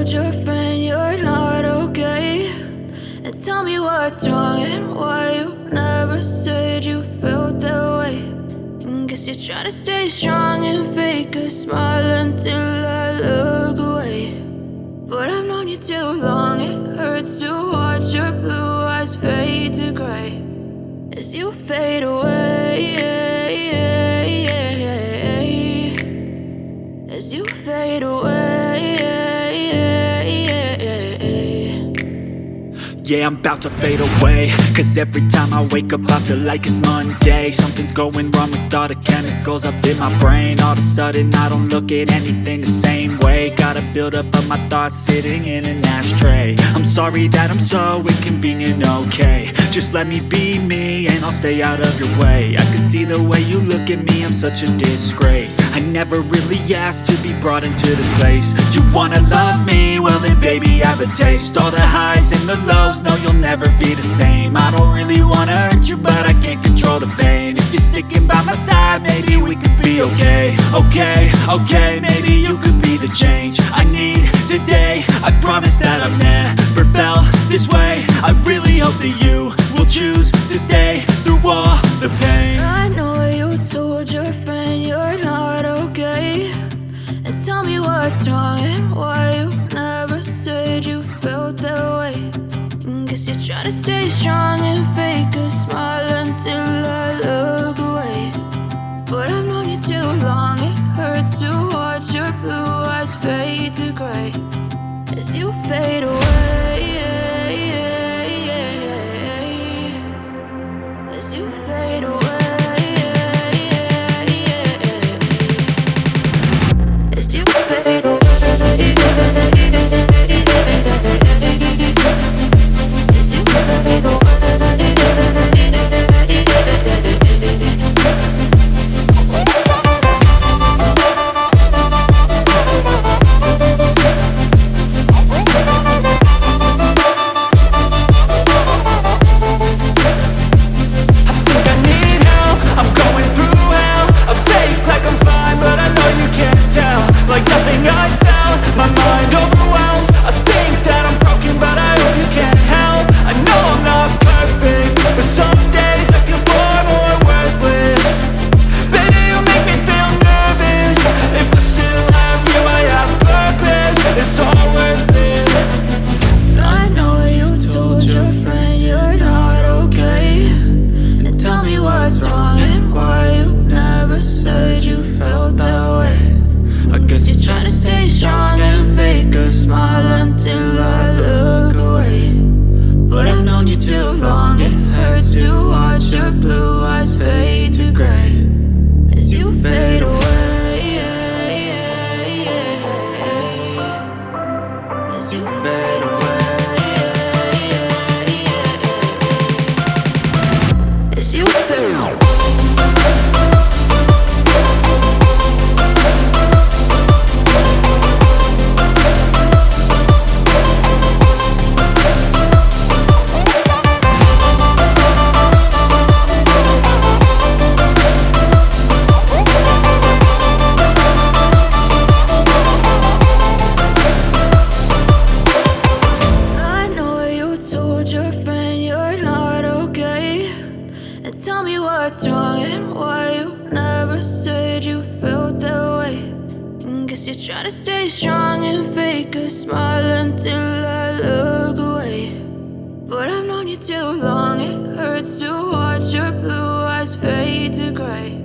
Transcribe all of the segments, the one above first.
told your friend you're not okay? And tell me what's wrong and why you never said you felt that way. And guess you're trying to stay strong and fake a smile until I look away. But I've known you too long, it hurts to watch your blue eyes fade to gray as you fade away, as you fade away. Yeah, I'm about to fade away, cause every time I wake up I feel like it's Monday. Something's going wrong with all the chemicals up in my brain. All of a sudden I don't look at anything the same way. Got a buildup of my thoughts sitting in an ashtray. I'm sorry that I'm so inconvenient, okay? Just let me be me and I'll stay out of your way. I can see the way you look at me, I'm such a disgrace. I never really asked to be brought into this place. You wanna love me? Well then baby, have a taste. All the highs and the lows, no, you'll never be the same. I don't really wanna hurt you, but I can't control the pain. If you're sticking by my side, maybe we could be okay. Okay, maybe you could be the change I need today. I promise that I've never felt this way. I really hope that you will choose to stay through all the pain. I know you told your friend you're not okay. And tell me what's wrong and why you never said you felt that way. And guess you're trying to stay strong and fake a smile until I look away. But I've known you too long, it hurts to watch your blue eyes fade to gray as you fade away, as you fade away. As you fade away, as you fade away. Like nothing I found, my mind overwhelms. I think that I'm broken, but I hope you can't help. I know I'm not perfect, but some days I feel far more worthless. Baby, you make me feel nervous. If I still have you, I have purpose. It's all worth it. I know you told your friend you're not okay. And tell me what's wrong and why you never said you felt that way. I guess you're trying to stay strong and fake a smile until I look away. But I've known you too long, it hurts to watch your blue eyes fade to gray as you fade away, as you fade away, as you fade away. Your friend you're not okay. And tell me what's wrong and why you never said you felt that way. And guess you're trying to stay strong and fake a smile until I look away. But I've known you too long, it hurts to watch your blue eyes fade to gray.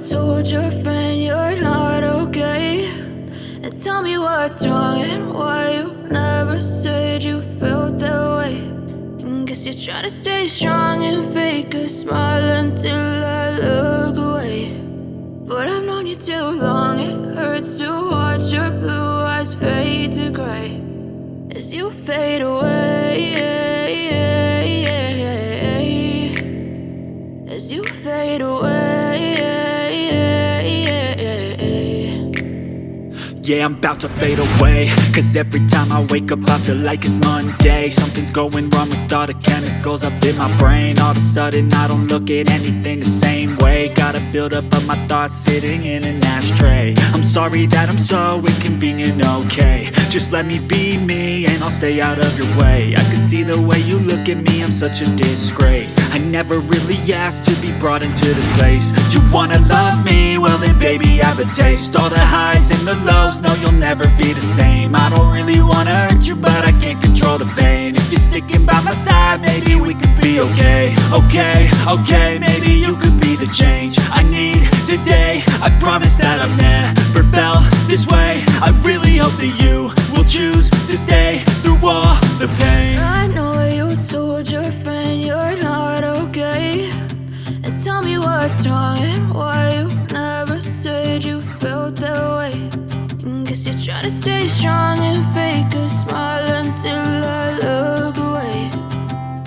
told your friend you're not okay. And tell me what's wrong and why you never said you felt that way. And guess you're trying to stay strong and fake a smile until I look away. But I've known you too long, it hurts to watch your blue eyes fade to gray as you fade away, as you fade away. Yeah, I'm about to fade away, cause every time I wake up I feel like it's Monday. Something's going wrong with all the chemicals up in my brain. All of a sudden I don't look at anything the same way. Got a buildup of my thoughts sitting in an ashtray. I'm sorry that I'm so inconvenient, okay. Just let me be me and I'll stay out of your way. I can see the way you look at me, I'm such a disgrace. I never really asked to be brought into this place. You wanna love me? Well then baby I have a taste. All the highs and the lows, no, you'll never be the same. I don't really wanna hurt you, but I can't control the pain. If you're sticking by my side, maybe we could be okay. Okay, maybe you could be the change I need today. I promise that I've never felt this way. I really hope that you will choose to stay through all the pain. I know you told your friend you're not okay. And tell me what's wrong and why you never said you felt that way. Guess you're trying to stay strong and fake a smile until I look away.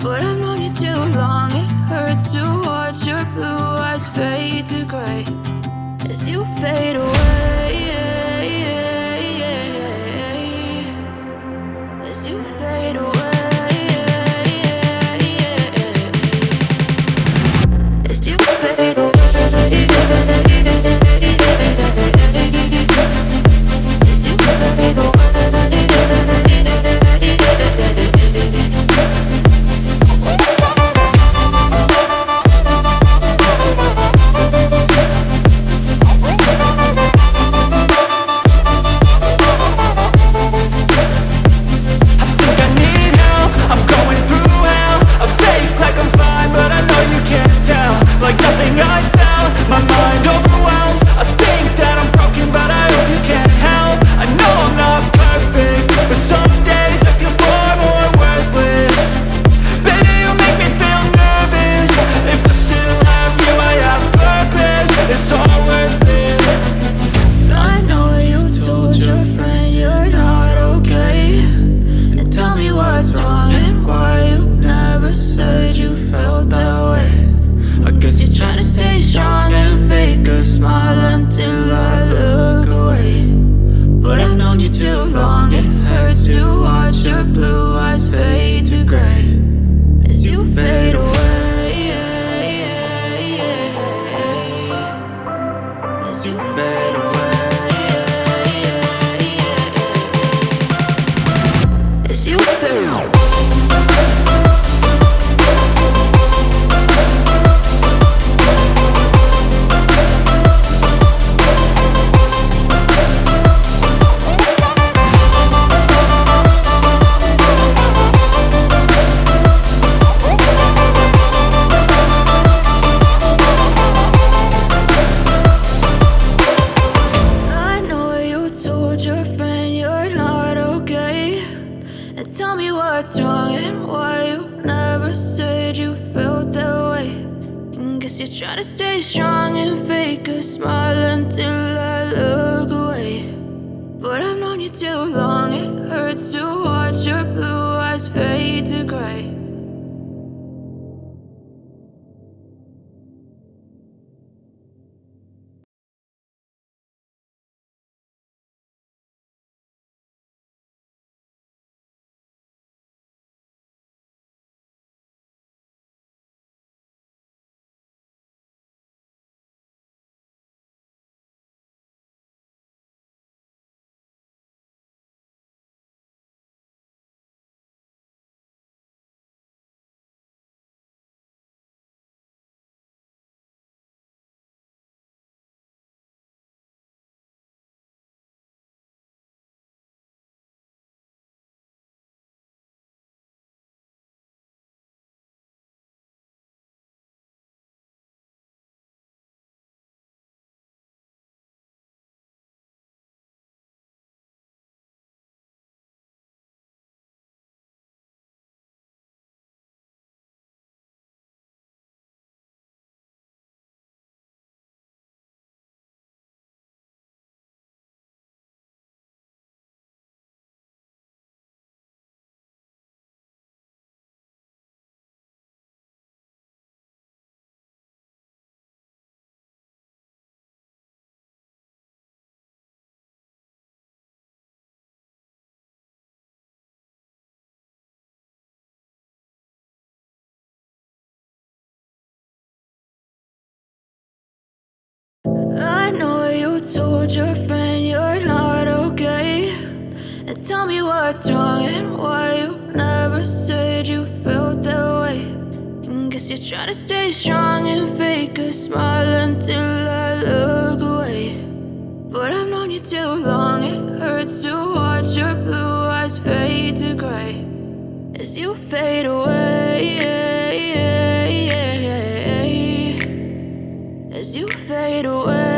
But I've known you too long, it hurts to watch your blue eyes fade to gray as you fade away, as you fade away, as you fade away. Try to stay strong and fake a smile until I look away. But I've known you too long, it hurts to watch your blue eyes fade to gray. told your friend you're not okay? And tell me what's wrong and why you never said you felt that way. And guess you're trying to stay strong and fake a smile until I look away. But I've known you too long, it hurts to watch your blue eyes fade to gray as you fade away, as you fade away.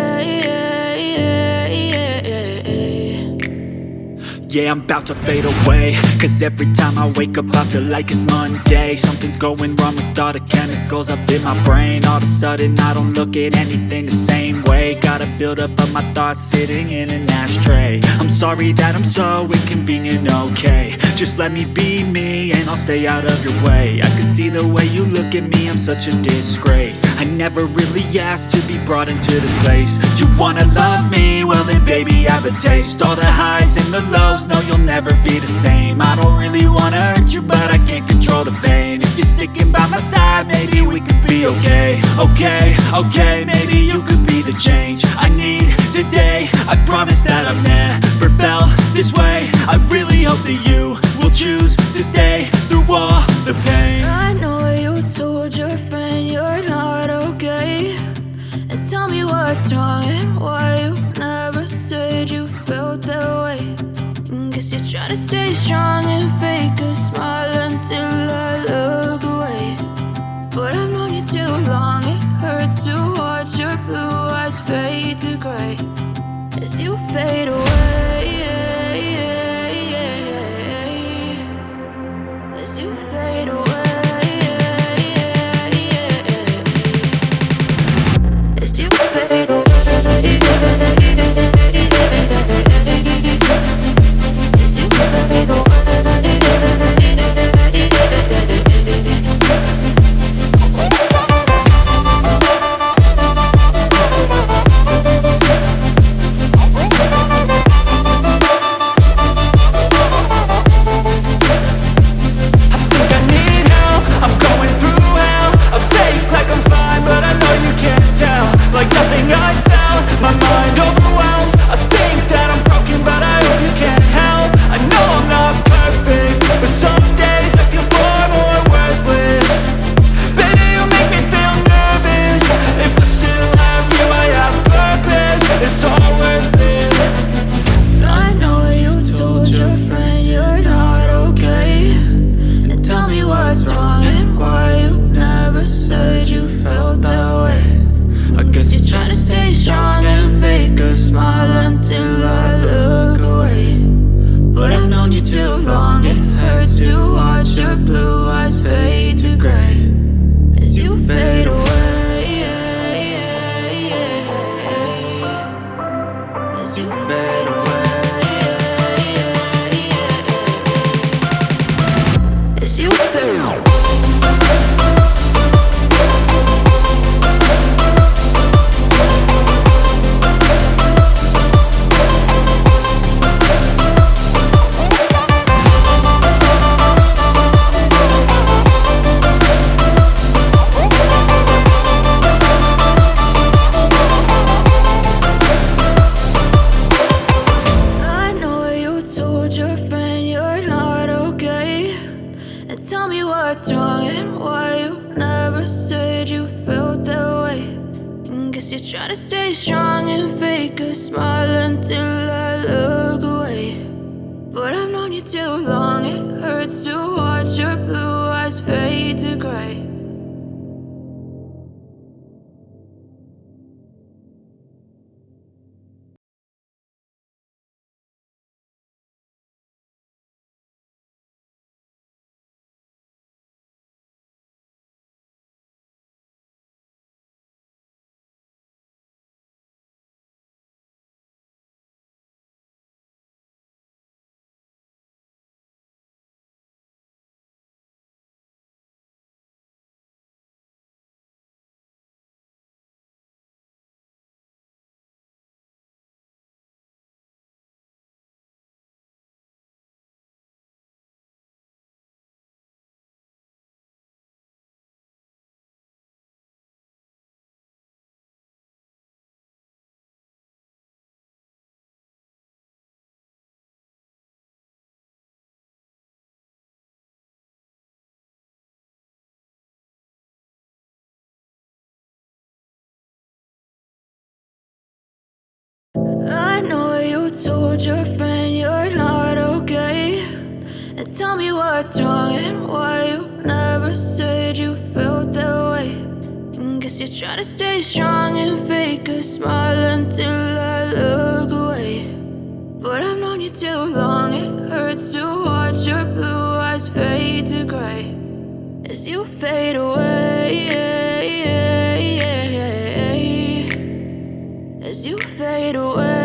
Yeah, I'm about to fade away, cause every time I wake up I feel like it's Monday. Something's going wrong with all the chemicals up in my brain. All of a sudden I don't look at anything the same way. Got a buildup of my thoughts sitting in an ashtray. I'm sorry that I'm so inconvenient, okay? Just let me be me and I'll stay out of your way. I can see the way you look at me, I'm such a disgrace. I never really asked to be brought into this place. You wanna love me? Well then baby I have a taste. All the highs and the lows, no, you'll never be the same. I don't really wanna hurt you, but I can't control the pain. If you're sticking by my side, maybe we could be okay. Okay, maybe you could be the change I need today. I promise that I've never felt this way. I really hope that you will choose to stay through all the pain. I know you told your friend you're not okay. And tell me what's wrong and why you never said you felt that way. Guess you're trying to stay strong and fake a smile until I look away. But I've known you too long, it hurts to watch your blue eyes fade to gray as you fade away, as you fade away, as you fade away. Try to stay strong and fake a smile until I look away. But I've known you too long, it hurts to watch your blue eyes fade to gray. told your friend you're not okay? And tell me what's wrong and why you never said you felt that way. And guess you're trying to stay strong and fake a smile until I look away. But I've known you too long, it hurts to watch your blue eyes fade to gray as you fade away, as you fade away.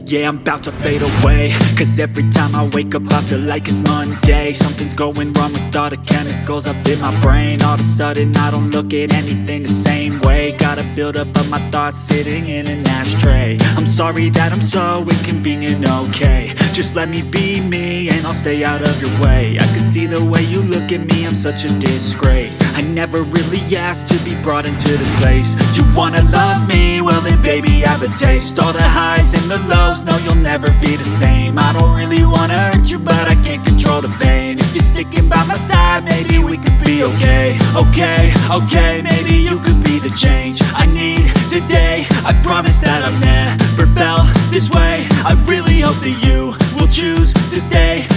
Yeah, I'm about to fade away, cause every time I wake up I feel like it's Monday. Something's going wrong with all the chemicals up in my brain. All of a sudden I don't look at anything the same way. Gotta build up of my thoughts sitting in an ashtray. I'm sorry that I'm so inconvenient, okay? Just let me be me and I'll stay out of your way. I can see the way you look at me, I'm such a disgrace. I never really asked to be brought into this place. You wanna love me? Well then baby have a taste. All the highs and the lows, no you'll never be the same. I don't really wanna hurt you but I can't control the pain. If you're sticking by my side, maybe we could be okay. Okay, maybe you could be the change I need today. I promise that I've never felt this way. I really hope that you will choose to stay